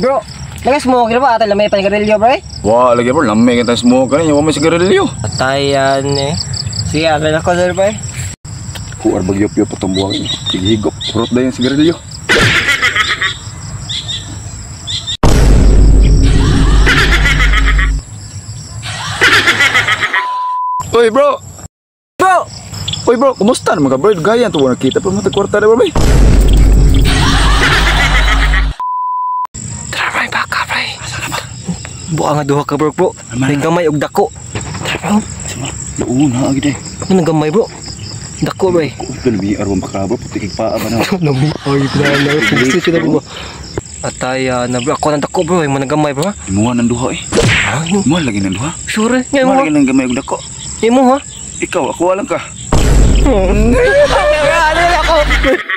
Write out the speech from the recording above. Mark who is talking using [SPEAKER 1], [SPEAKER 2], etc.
[SPEAKER 1] Bro, nag-smoke na ba? Atay lamay pa ni Garillo, bro eh?
[SPEAKER 2] Wah, lagi bro, lamay kita smoke kan, yung may sigarilyo.
[SPEAKER 1] Atayan eh. Sige, atay na ko sir pa eh.
[SPEAKER 2] Kuar bagyop-yop patong buwang. Higop, hurot na yung sigarilyo. Oy bro!
[SPEAKER 1] Bro!
[SPEAKER 2] Oy bro, kumusta naman ka bro? Gaya to nakita pa mo tagkwarta na bro.
[SPEAKER 1] Tara bro, baka bro. Buang nga duha ka bro bro. May gamay og dako. Tara bro.
[SPEAKER 2] Launa agad eh.
[SPEAKER 1] Ano gamay bro? Dako bro eh.
[SPEAKER 2] Kung nabi arwang baka bro, puti kay paa ba na.
[SPEAKER 1] Nami, ay pinala. Gusto siya na bro. Ataya na bro. Ako ng dako bro. Ay mo nagamay bro.
[SPEAKER 2] Imuha ng duha eh.
[SPEAKER 1] Ha?
[SPEAKER 2] Imuha lagi ng duha.
[SPEAKER 1] Sure? Nga mo
[SPEAKER 2] Imuha lagi ng gamay og dako.
[SPEAKER 1] Imo ha?
[SPEAKER 2] Ikaw, ako walang ka.
[SPEAKER 1] Ano ako?